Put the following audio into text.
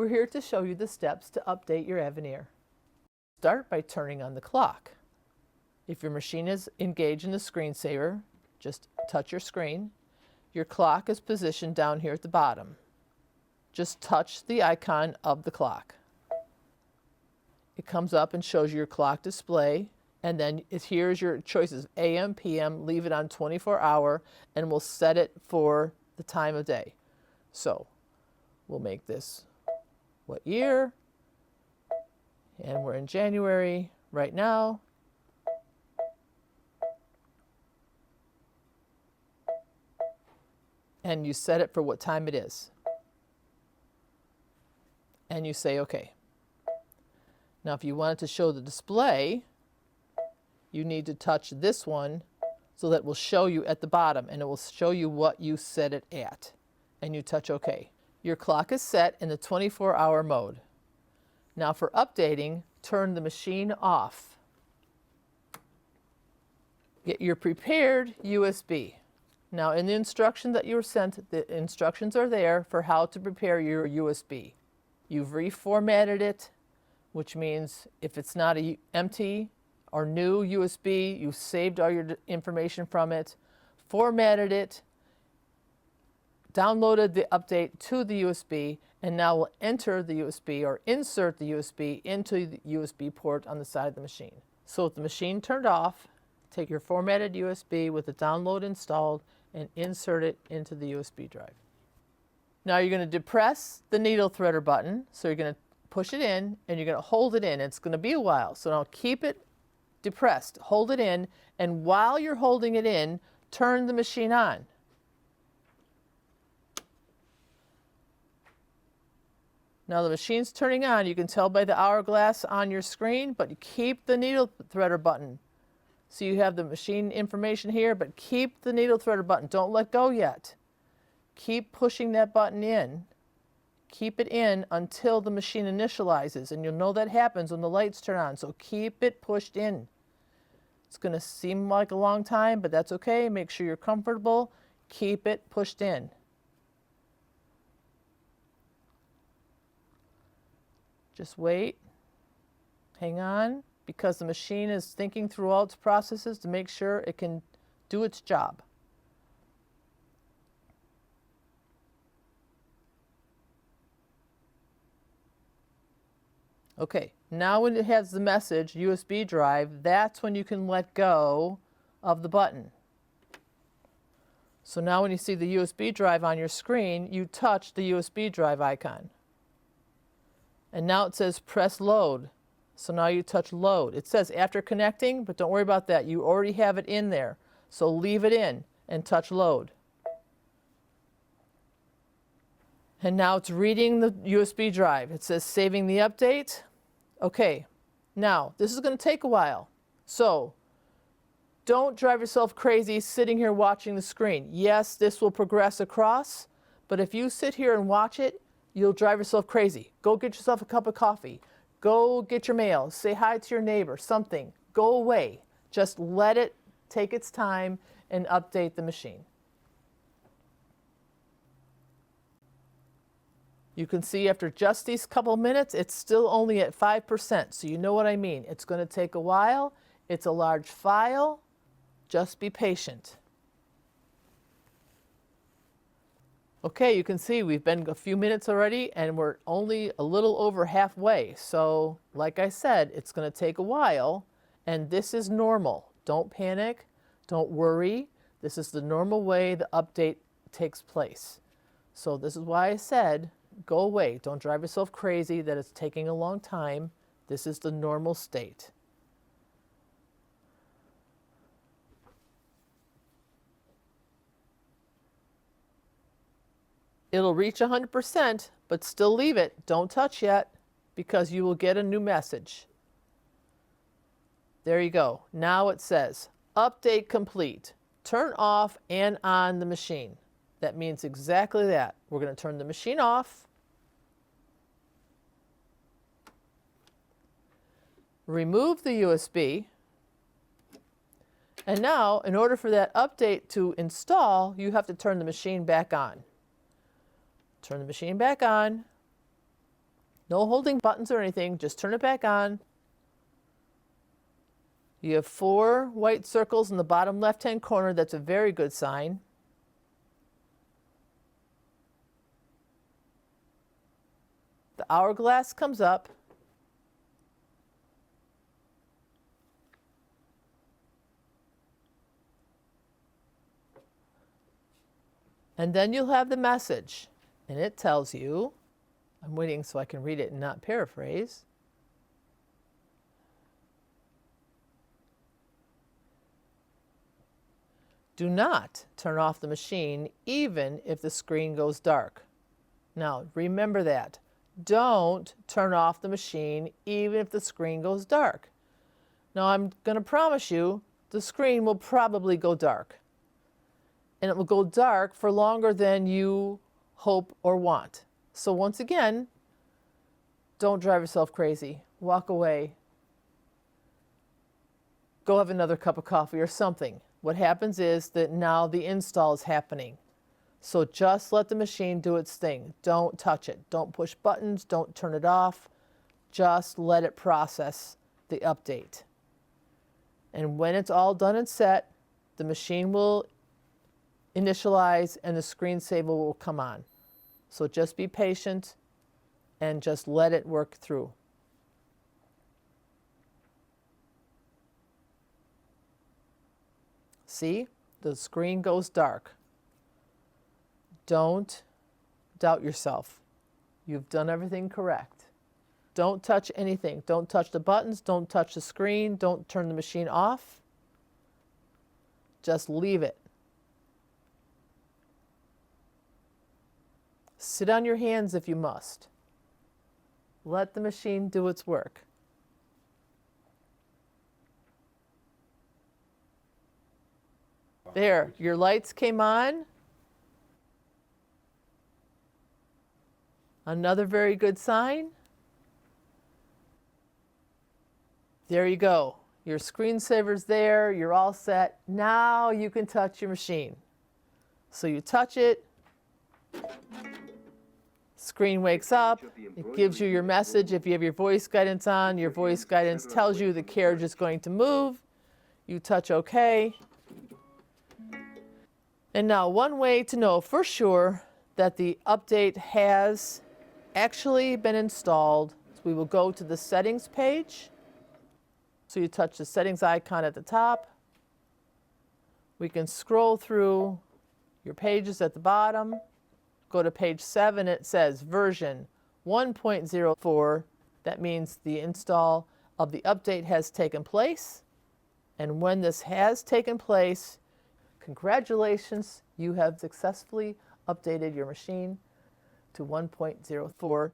We're here to show you the steps to update your Aveneer. Start by turning on the clock. If your machine is engaged in the screensaver, just touch your screen. Your clock is positioned down here at the bottom. Just touch the icon of the clock. It comes up and shows you your clock display, and then here's your choices: AM, PM, leave it on 24-hour, and we'll set it for the time of day. So we'll make this what year, and we're in January right now. And you set it for what time it is. And you say OK. Now if you want it to show the display, you need to touch this one so that it will show you at the bottom, and it will show you what you set it at. And you touch OK. Your clock is set in the 24-hour mode. Now for updating, turn the machine off. Get your prepared USB. Now in the instruction that you were sent, the instructions are there for how to prepare your USB. You've reformatted it, which means if it's not an empty or new USB, you've saved all your information from it, formatted it, downloaded the update to the USB, and now we'll enter the USB or insert the USB into the USB port on the side of the machine. So with the machine turned off, take your formatted USB with the download installed and insert it into the USB drive. Now you're going to depress the needle threader button. So you're going to push it in and you're going to hold it in. It's going to be a while. So now keep it depressed, hold it in, and while you're holding it in, turn the machine on. Now the machine's turning on. You can tell by the hourglass on your screen, but you keep the needle threader button. So you have the machine information here, but keep the needle threader button. Don't let go yet. Keep pushing that button in. Keep it in until the machine initializes, and you'll know that happens when the lights turn on. So keep it pushed in. It's going to seem like a long time, but that's okay. Make sure you're comfortable. Keep it pushed in. Just wait. Hang on, because the machine is thinking through all its processes to make sure it can do its job. Okay, now when it has the message USB drive, that's when you can let go of the button. So now when you see the USB drive on your screen, you touch the USB drive icon. And now it says press load. So now you touch load. It says after connecting, but don't worry about that. You already have it in there. So leave it in and touch load. And now it's reading the USB drive. It says saving the update. Okay, now this is going to take a while. So don't drive yourself crazy sitting here watching the screen. Yes, this will progress across, but if you sit here and watch it, you'll drive yourself crazy. Go get yourself a cup of coffee. Go get your mail. Say hi to your neighbor, something. Go away. Just let it take its time and update the machine. You can see after just these couple minutes, it's still only at 5%. So you know what I mean. It's going to take a while. It's a large file. Just be patient. Okay, you can see we've been a few minutes already and we're only a little over halfway. So like I said, it's going to take a while, and this is normal. Don't panic. Don't worry. This is the normal way the update takes place. So this is why I said go away. Don't drive yourself crazy that it's taking a long time. This is the normal state. It'll reach 100%, but still leave it. Don't touch yet, because you will get a new message. There you go. Now it says, update complete. Turn off and on the machine. That means exactly that. We're going to turn the machine off. Remove the USB. And now, in order for that update to install, you have to turn the machine back on. Turn the machine back on. No holding buttons or anything, just turn it back on. You have 4 white circles in the bottom left-hand corner. That's a very good sign. The hourglass comes up. And then you'll have the message, and it tells you, I'm waiting so I can read it and not paraphrase. Do not turn off the machine even if the screen goes dark. Now, remember that. Don't turn off the machine even if the screen goes dark. Now, I'm going to promise you the screen will probably go dark. And it will go dark for longer than you hope or want. So once again, don't drive yourself crazy. Walk away. Go have another cup of coffee or something. What happens is that now the install is happening. So just let the machine do its thing. Don't touch it. Don't push buttons. Don't turn it off. Just let it process the update. And when it's all done and set, the machine will initialize and the screensaver will come on. So just be patient and just let it work through. See, the screen goes dark. Don't doubt yourself. You've done everything correct. Don't touch anything. Don't touch the buttons. Don't touch the screen. Don't turn the machine off. Just leave it. Sit on your hands if you must. Let the machine do its work. There, your lights came on. Another very good sign. There you go. Your screensaver's there. You're all set. Now you can touch your machine. So you touch it. Screen wakes up. It gives you your message. If you have your voice guidance on, your voice guidance tells you the carriage is going to move. You touch OK. And now one way to know for sure that the update has actually been installed, so we will go to the settings page. So you touch the settings icon at the top. We can scroll through your pages at the bottom. Go to page 7, it says version 1.04. That means the install of the update has taken place. And when this has taken place, congratulations, you have successfully updated your machine to 1.04.